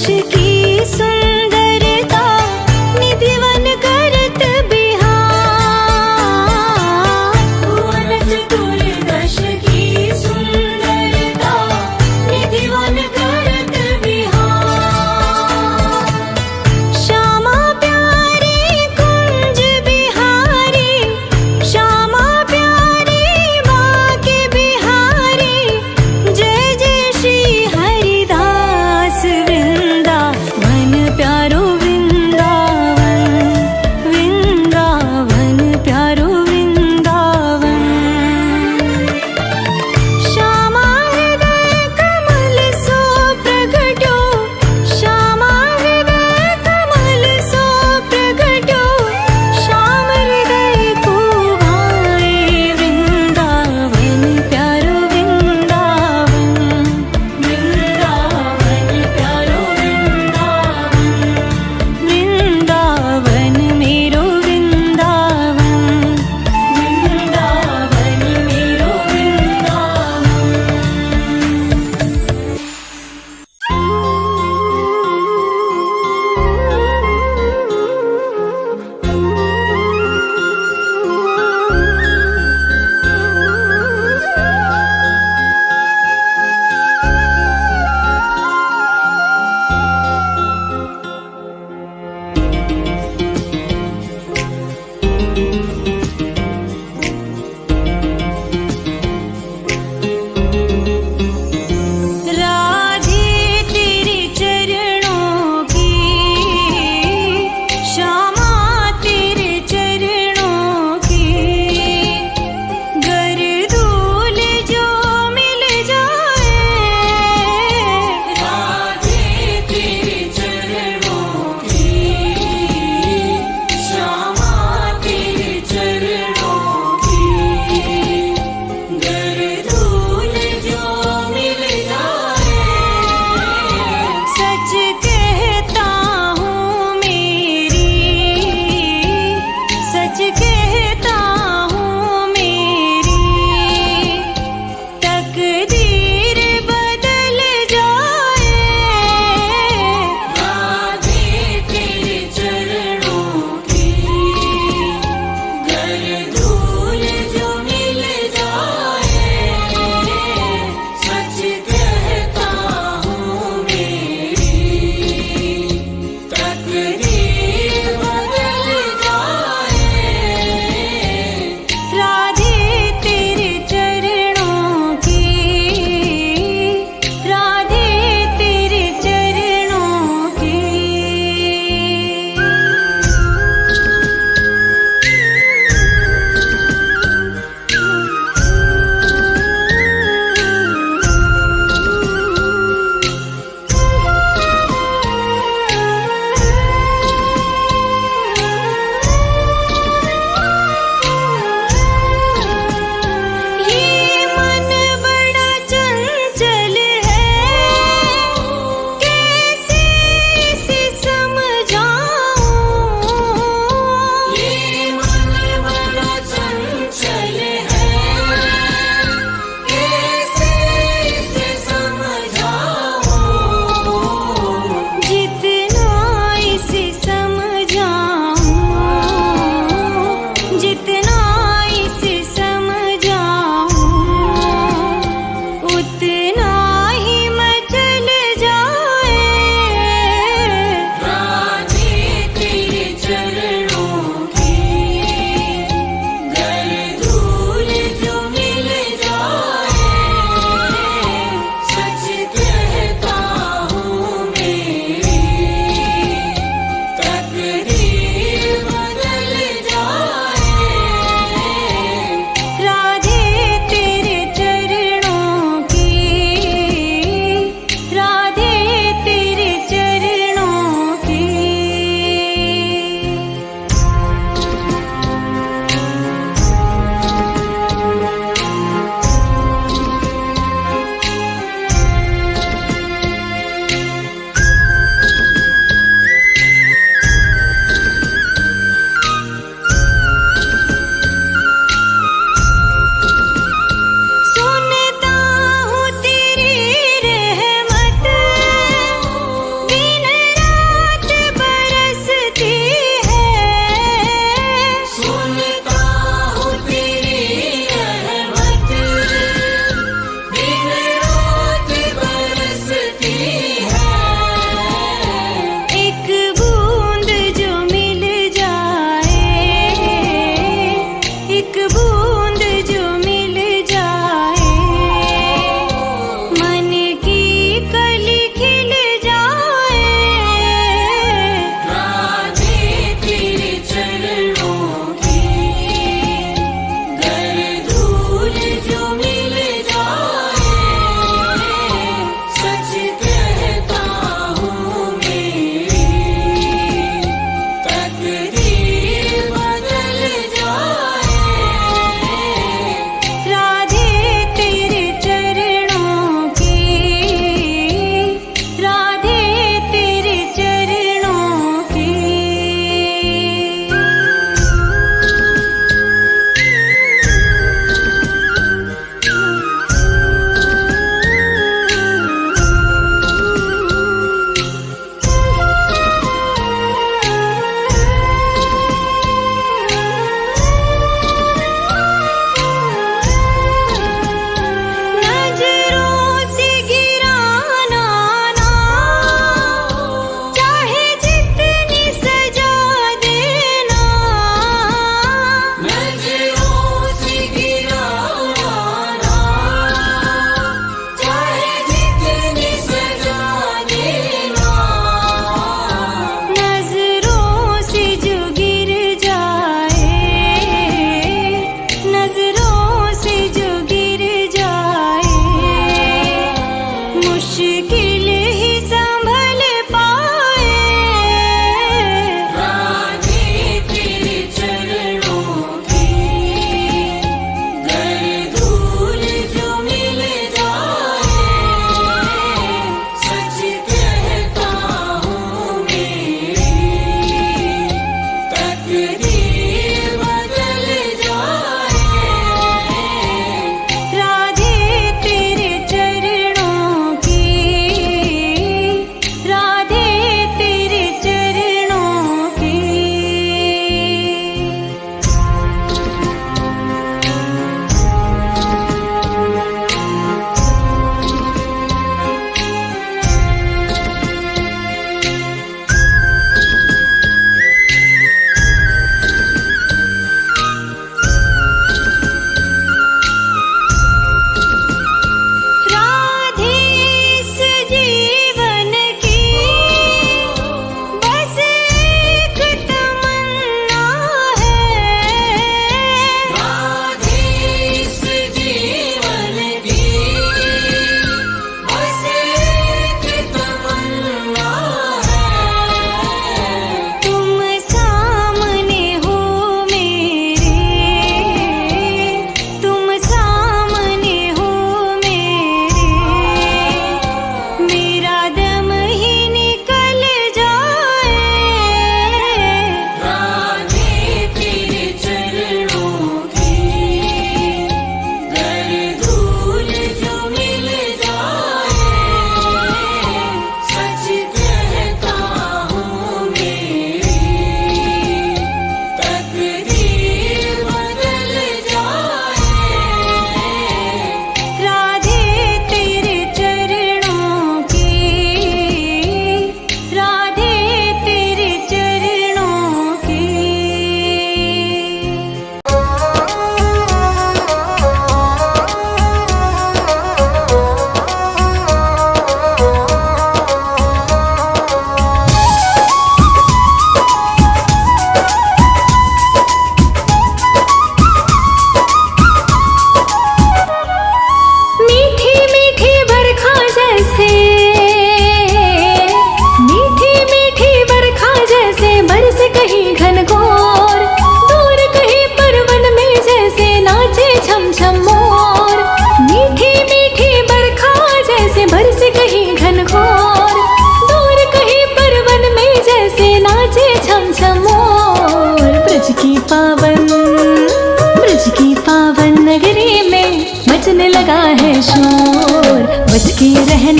की सुंदरता निधिवन करत बिहार। भुवन चतुर्दश की सुंदरता निधिवन करत बिहार। श्यामा प्यारी कुंज बिहारी, श्यामा प्यारी बाके बिहारी। जय जय श्री हरिदास वृंदा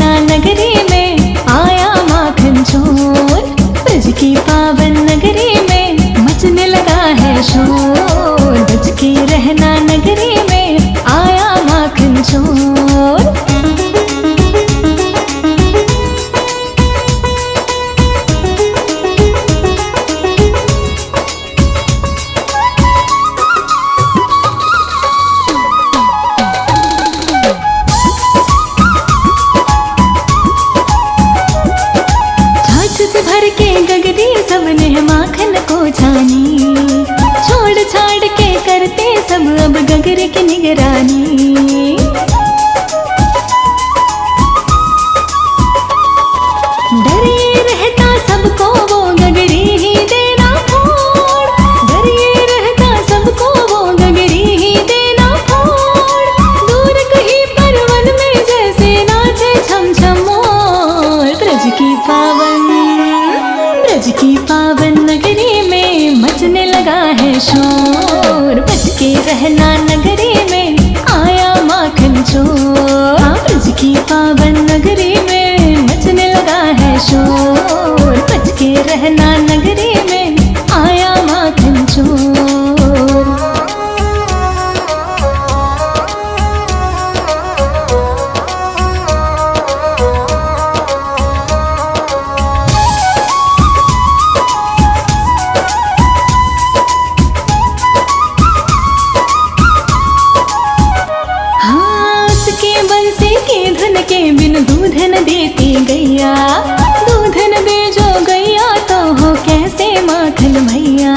रहना नगरी में आया माखन चोर। ब्रज की पावन नगरी में मचने लगा है शोर। ब्रज की रहना नगरी में आया माखन चोर। भर के गगरी सबने माखन को छानी। छोड़ छाड़ के करते सब अब गगरे की निगरानी। डरे रहता सबको वो गगरी ही देना फोड़। डरे रहता सबको वो गगरी ही देना फोड़। दूर कहीं परवन में जैसे नाचे छम छम मोर। ब्रज की पावन नगरी में मचने लगा है शोर। बच के रहना नगरी में आया माखन चोर। ब्रज की पावन नगरी में मचने लगा है शोर। बच के रहना नगरी में आया माखन चोर। के बिन दूध न देती गैया। दूध न दे जो गैया तो हो कैसे माखन भैया।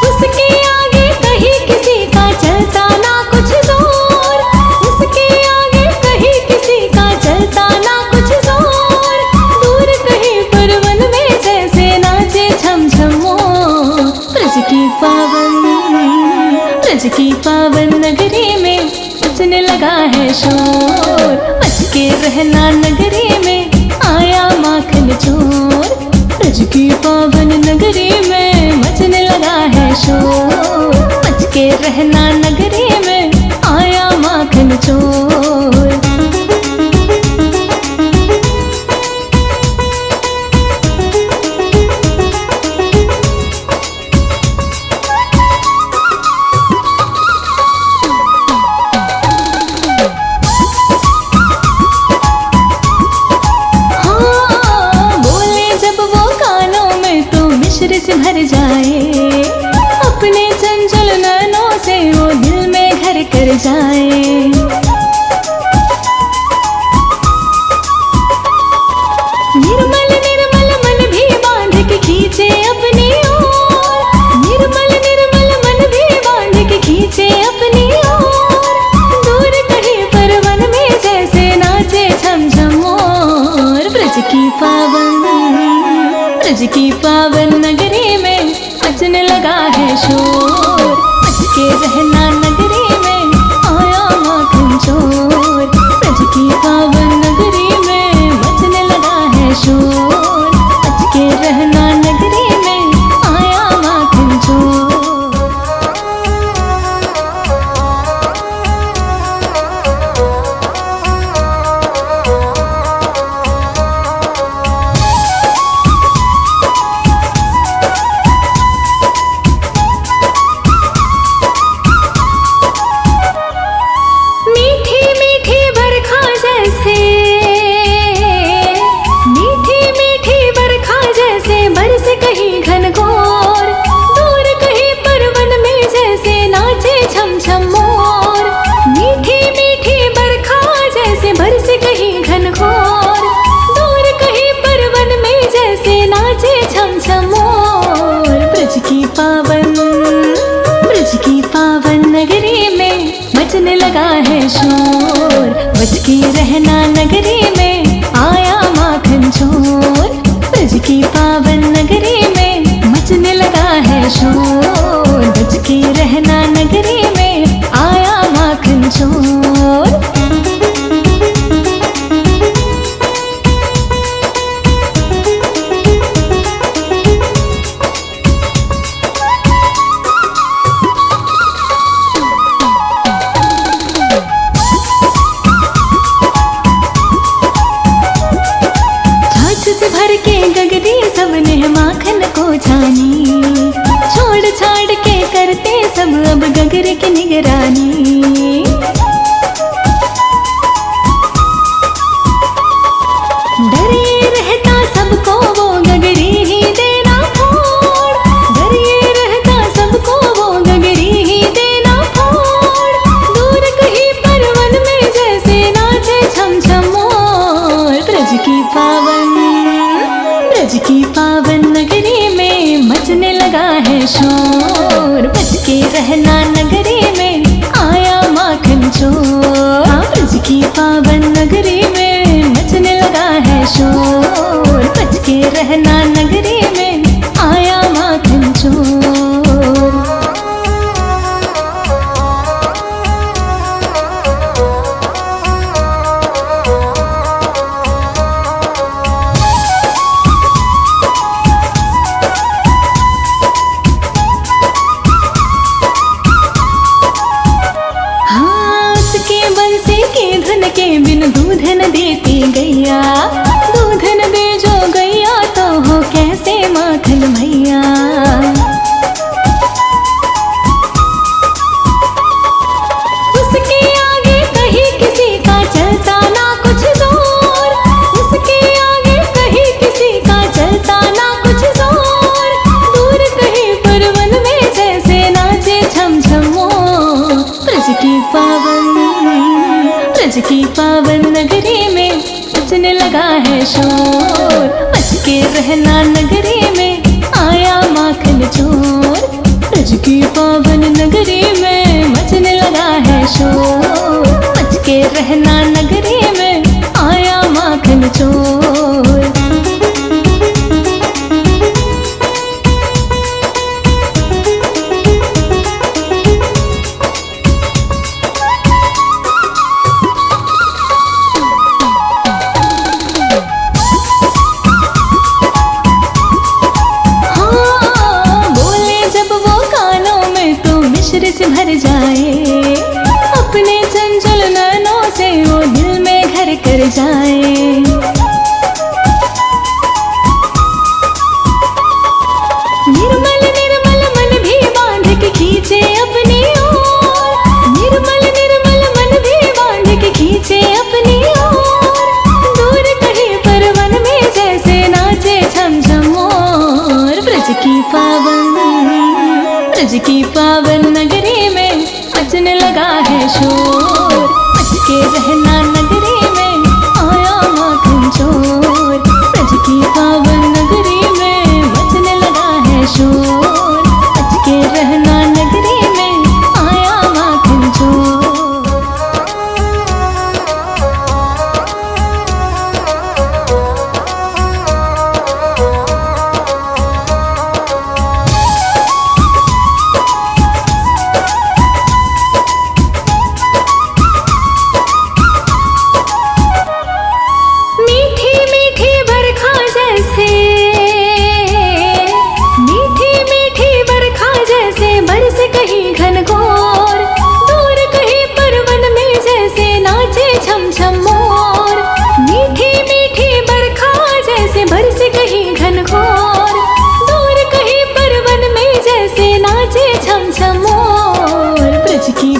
उसके आगे कहीं किसी का चलता ना कुछ जोर। उसके आगे कहीं किसी का चलता ना कुछ जोर। दूर कहीं परवन में जैसे नाचे छम छम मोर। ब्रज की पावन नगरी में मचने लगा है शोर। बच के रहना नगरी में आया माखन चोर। ब्रज की पावन नगरी में मचने लगा है शोर। बच के रहना नगरी में आया माखन चोर। से भर जाए अपने चंचल नैनों से वो दिल में घर कर जाए। निर्मल निर्मल मन भी बांध के खींचे अपनी ओर। निर्मल निर्मल मन भी बांध के खींचे अपनी ओर। दूर कहीं परवन में जैसे नाचे छम छम मोर। ब्रज की पावन नगरी में मचने लगा है शोर। बच के रहना नगरी में आया माखन चोर। ब्रज की पावन नगरी में मचने लगा है शोर। बच के रहना नगरी में आया माखन चोर। ब्रज की पावन नगरी में मचने लगा है शोर। बच के रहना नगरी में आया माखन चोर। ब्रज की पावन नगरी में मचने लगा है शोर। बच के रहना नगरी में आया माखन चोर। जानी, छोड़ छाड़ के करते सब अब गगरे की निगरानी। डर ये रहता सबको वो गगरी ही देना फोड़, डर ये रहता सबको वो गगरी ही देना फोड़। दूर कहीं परवन में जैसे नाचे छम छम मोर। ब्रज की पावन नगरी में मचने लगा है शोर। बच के रहना नगरी में आया माखन चोर। हाँ, ब्रज की पावन नगरी में मचने लगा है शोर। बच के रहना नगरी में आया माखन चोर। के बिन दूध न देती गैया, दूध न दे जो गैया तो हो कैसे माखन मैया। उसके आगे कहीं किसी का चलता ना कुछ जोर, उसके आगे कहीं किसी का चलता ना कुछ जोर। दूर कहीं परवन में जैसे नाचे छम छम मोर। ब्रज की पावन नगरी में मचने लगा है शोर। बच के रहना नगरी में आया माखन चोर। ब्रज की पावन नगरी में मचने लगा है शोर। बच के रहना नगरी में आया माखन चोर। से भर जाए अपने चंचल नैनों से वो दिल में घर कर जाए। निर्मल निर्मल मन भी बांध के खींचे अपनी ओर। निर्मल निर्मल मन भी बांध के खींचे अपनी ओर। दूर कहीं परवन में जैसे नाचे छम छम मोर। ब्रज की पावन नगरी में मचने लगा है शोर। बच के रहना नगरी में आया माखन चोर। ब्रज की पावन नगरी में मचने लगा है शोर। बच के रहना नगरी में आया माखन चोर। ब्रज की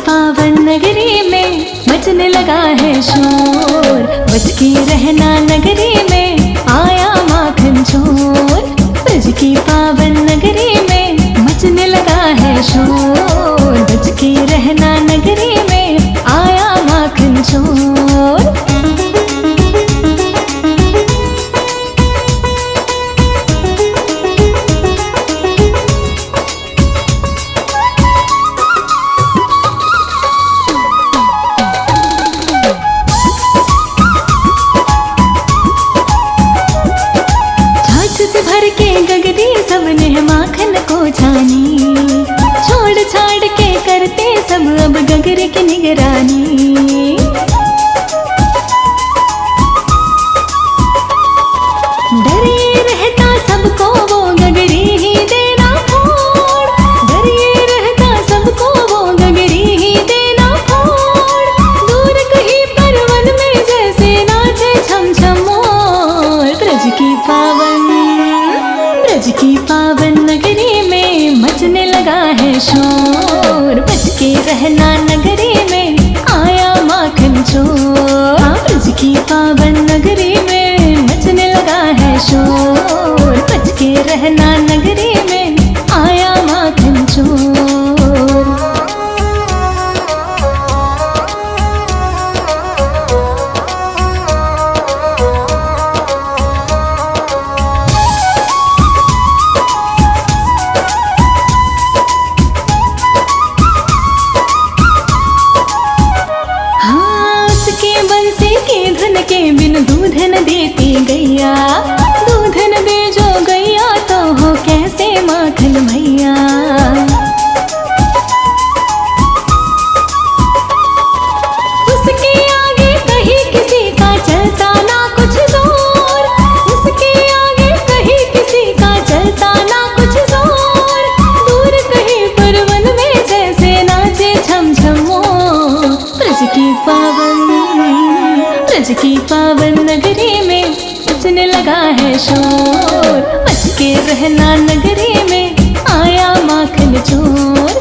पावन नगरी में मचने लगा है शोर। बच के रहना नगरी में आया माखन चोर। ब्रज की पावन नगरी में मचने लगा है शोर। बच के रहना नगरी में आया माखन चोर। भर के गगरी सबने माखन को जानी, छोड़ छाड़ के करते सब अब गगरे की निगरानी। डर ये रहता सबको वो गगरी ही देना फोड़। डर ये रहता सबको वो गगरी ही देना फोड़। दूर कहीं परवन में जैसे नाचे छम छम मोर। ब्रज की पावन देती गैया, दूध न दे जो गैया तो हो कैसे माखन भैया। उसके आगे कहीं किसी का चलता ना कुछ जोर, उसके आगे कहीं किसी का चलता ना कुछ जोर, दूर कहीं पर वन में जैसे नाचे छम छम मोर। ब्रज की पावन नगरी में बजने लगा है शोर, बच के रहना नगरी में आया माखन चोर।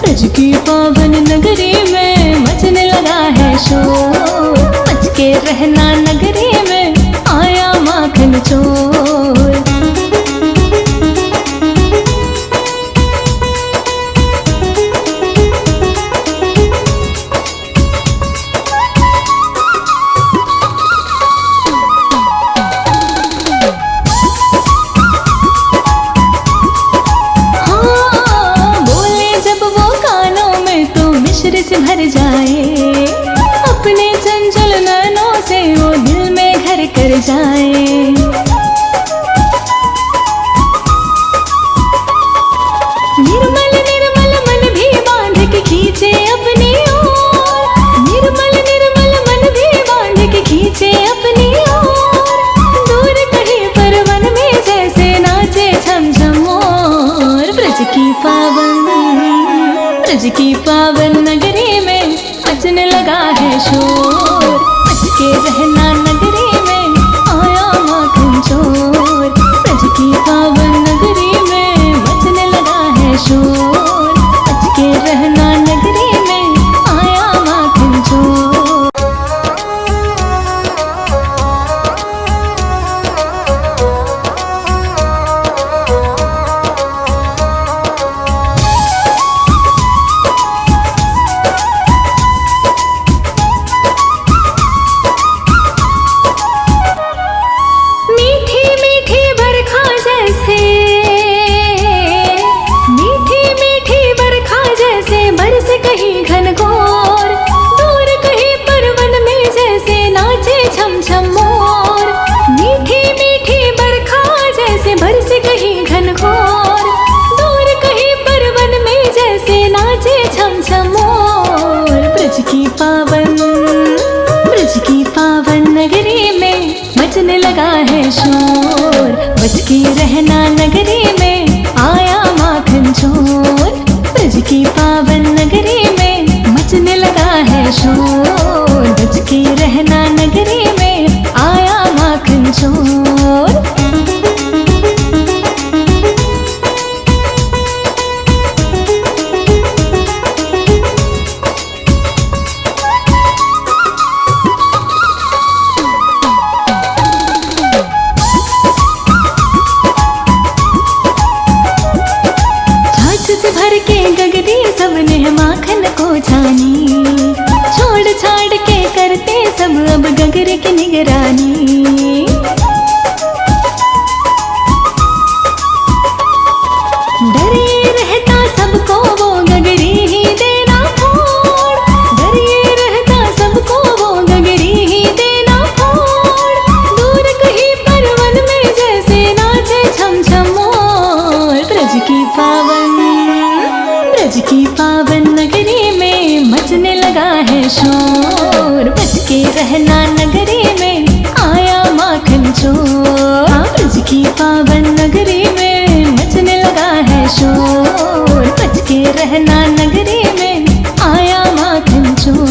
ब्रज की पावन नगरी में बजने लगा है शोर, बच के रहना नगरी में आया माखन चोर। से भर जाए अपने चंचल नैनों से वो दिल में घर कर जाए। निर्मल निर्मल मन भी बांध के खींचे अपनी ओर, निर्मल निर्मल मन भी बांध के खींचे अपनी ओर, दूर कहीं पर वन में जैसे नाचे छम छम मोर। ब्रज की पावन नगरी में बजने लगा है शोर, बच के रहना नगरी में आया माखन चोर। ब्रज की पावन नगरी में बजने लगा है शोर, बच के रहना नगरी में आया माखन चोर। कहीं घनघोर, दूर कहीं पर वन में जैसे नाचे छम छम मोर। मीठी मीठी बरखा जैसे बरसे कहीं घनघोर, दूर कहीं पर वन में जैसे नाचे छम छम मोर। ब्रज की पावन नगरी में बजने लगा है शोर, बच के रहना नगरी में आया माखन चोर। ब्रज की पावन नगरी में मचने लगा है शोर, बच के रहना नगरी में आया माखन चोर। से भर के गगरी सबने माखन को छानी, छोड़ छाड़ के करते सब अब गगरे की निगरानी। डरे रहता सबको वो गगरी ही देना फोड़, डरे रहता सबको वो गगरी ही देना फोड़, दूर कहीं पर वन में जैसे नाचे छम छम मोर। ब्रज की पावन नगरी में मचने लगा है शोर, बच के रहना नगरी में आया माखन चोर। ब्रज की पावन नगरी में मचने लगा है शोर, बच के रहना नगरी में आया माखन चोर।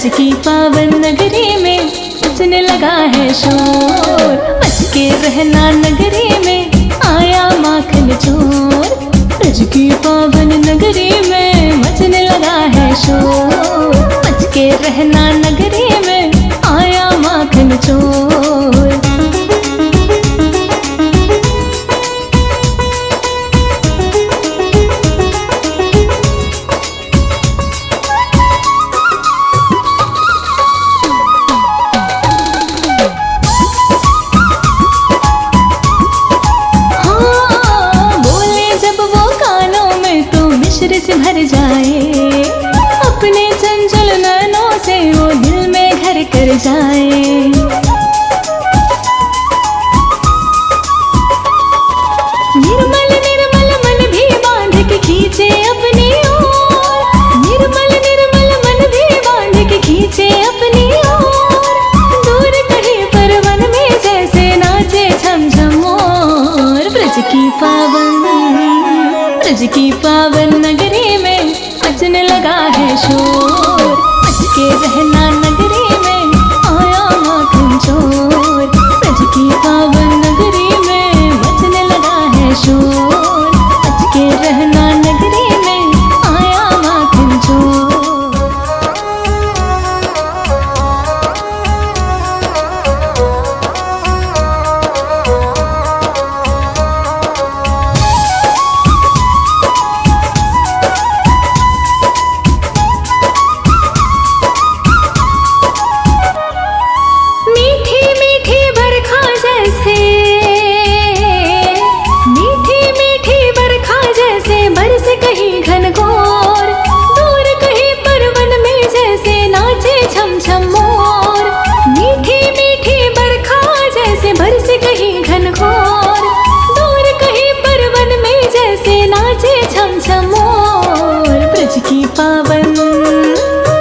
ब्रज की पावन नगरी में मचने लगा है शोर। बच के रहना नगरी में आया माखन चोर। ब्रज की पावन नगरी में मचने लगा है शोर। बच के रहना नगरी में आया माखन चोर। से भर जाए अपने चंचल नैनों से वो दिल में घर कर जाए। निर्मल निर्मल मन भी बांध के खींचे अपनी ओर। निर्मल निर्मल मन भी बांध के खींचे अपनी ओर। दूर कहीं पर वन में जैसे नाचे झम झम मोर। ब्रज की पावन नगरी में मचने लगा है शोर। बच के रहना नगरी में आया माखन चोर। ब्रज की पावन नगरी में मचने लगा है शोर। बच के रहना नगरी में आया माखन चोर।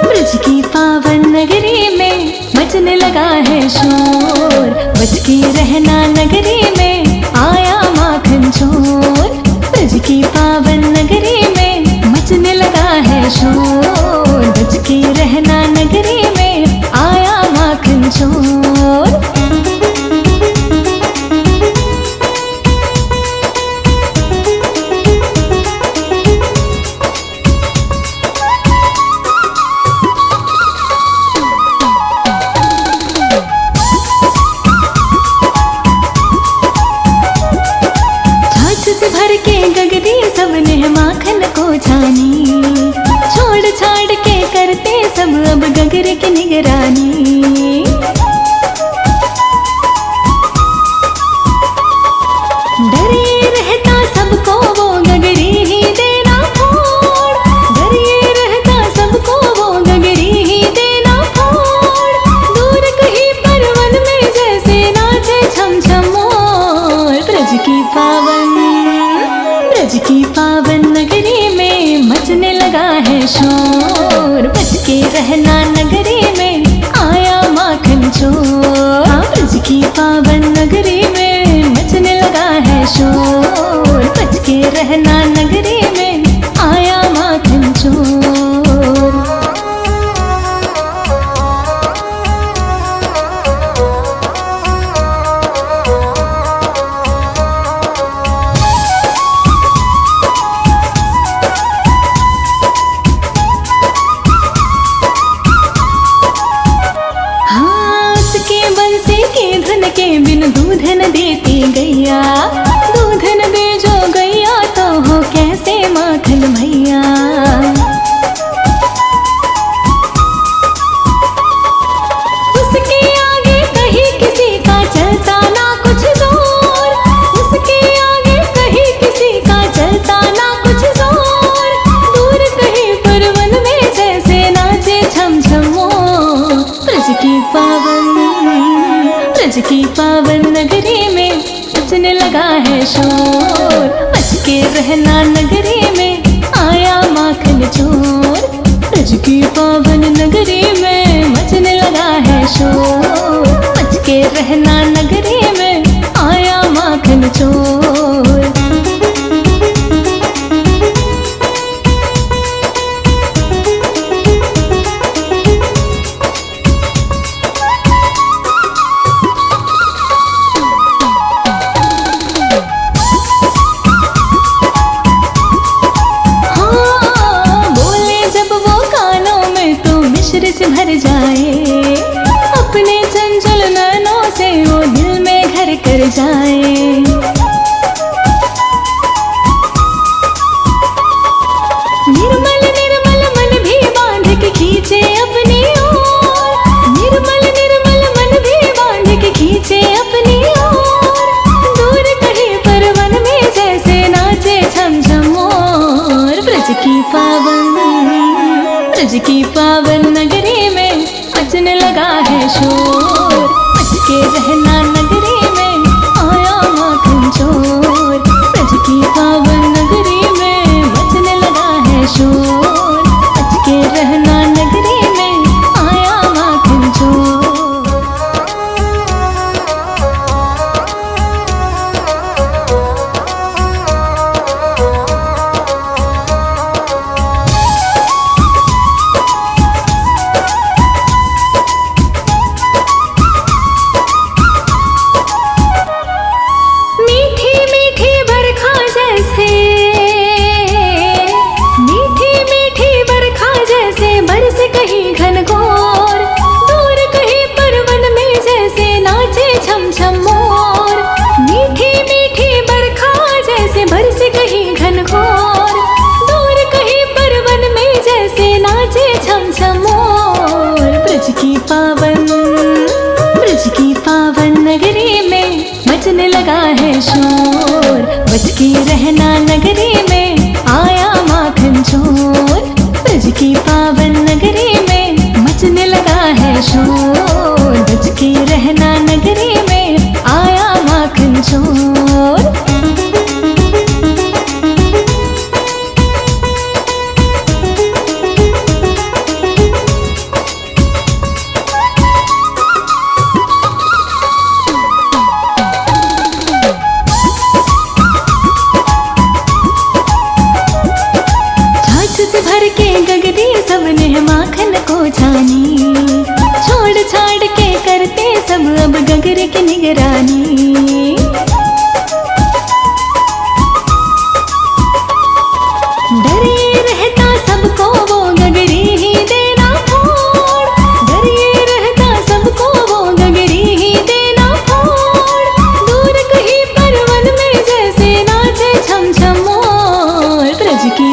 ब्रज की पावन नगरी में मचने लगा है शोर। बच के रहना नगरी में आया माखन चोर। ब्रज की पावन नगरी में मचने लगा है शोर। बच के रहना नगरी में आया माखन चोर। भर के गगरी सबने माखन को छानी। छोड़ छाड़ के करते सब अब गगर की निगरानी। डरे रहता सबको वो गगरी ही देना फोड़। डरे रहता सबको वो गगरी ही देना फोड़। दूर कहीं पर वन में जैसे नाचे छम छम मोर। ब्रज की पावन नगरी में मचने लगा है शोर। बच के रहना नगरी में आया माखन चोर। ब्रज की पावन नगरी में मचने लगा है शोर। बच के रहना नगरी में आया माखन चोर। के बिन दूध न देती गैया। दूध न दे जो गैया तो हो कैसे माखन भैया। उसके आगे कहीं किसी का चलता ना कुछ जोर। उसके आगे कहीं किसी का चलता ना कुछ जोर। दूर कहीं पर वन में जैसे नाचे छम छम मोर। ब्रज की पावन नगरी में मचने लगा है शोर। बच के रहना नगरी में आया माखन चोर। ब्रज की पावन नगरी में मचने लगा है शोर। बच के रहना नगरी में आया माखन चोर। से भर जाए, अपने चंचल नैनों से वो दिल में घर कर जाए। निर्मल निर्मल मन भी बांध के खींचे अपनी ओर, निर्मल निर्मल मन भी बांध के खींचे अपनी ओर। दूर कहीं पर वन में जैसे नाचे छम छम मोर। ब्रज की पावन नगरी में मचने लगा है शोर। बच के रहना नगरी में आया माखन चोर। ब्रज की पावन नगरी में मचने लगा है शोर। बच के रहना नगरी में आया माखन चोर। ब्रज की पावन नगरी में मचने लगा है शोर। बच के रहना नगरी में आया माखन चोर। ब्रज की पावन नगरी में मचने लगा है शोर। बच के रहना नगरी में आया माखन चोर। भर के गगरी सबने माखन को छानी, छोड़ छाड़ के करते सब अब गगरे की निगरानी। डरे रहता सबको वो गगरी ही देना फोड़। डरे रहता सबको वो गगरी ही देना फोड़। दूर कहीं पर वन में जैसे नाचे छम छम मोर। ब्रज की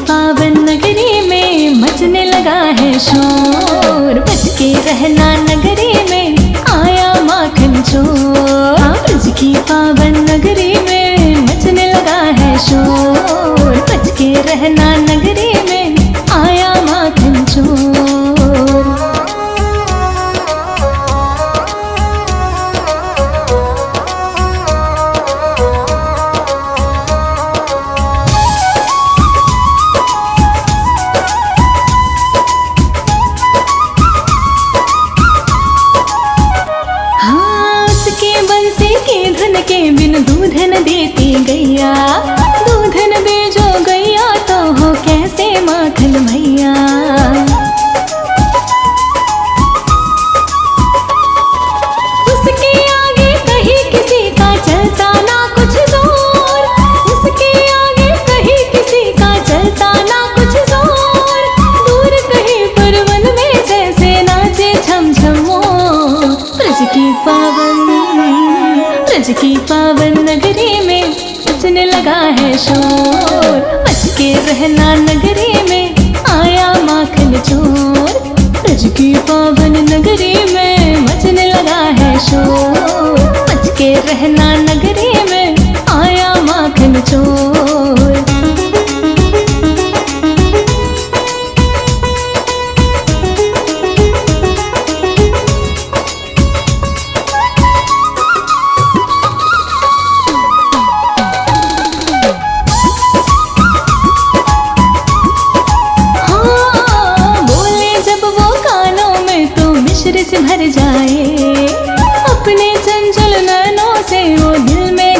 पावन नगरी में मचने लगा है शोर। बच के रहना नगरी में आया माखन चोर। ब्रज की पावन नगरी में मचने लगा है शोर। बच के रहना नगरी में आया माखन चोर। के बिन दूध न देती गैया, दूध न दे जो गैया तो हो कैसे माखन भैया। उसके आगे कहीं किसी का चलता ना कुछ जोर। उसके आगे कहीं किसी का चलता ना कुछ जोर। दूर कहीं पर वन में जैसे नाचे छम छम मोर। ब्रज की पावन नगरी में मचने लगा है शोर। बच के रहना नगरी में आया माखन चोर। ब्रज की पावन नगरी में मचने लगा है शोर। बच के रहना नगरी में आया माखन चोर। से भर जाए, अपने चंचल नैनों से वो दिल में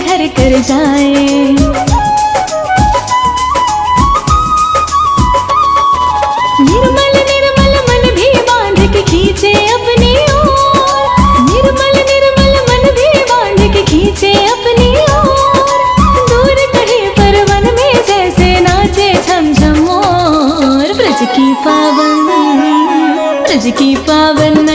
ब्रज की पावन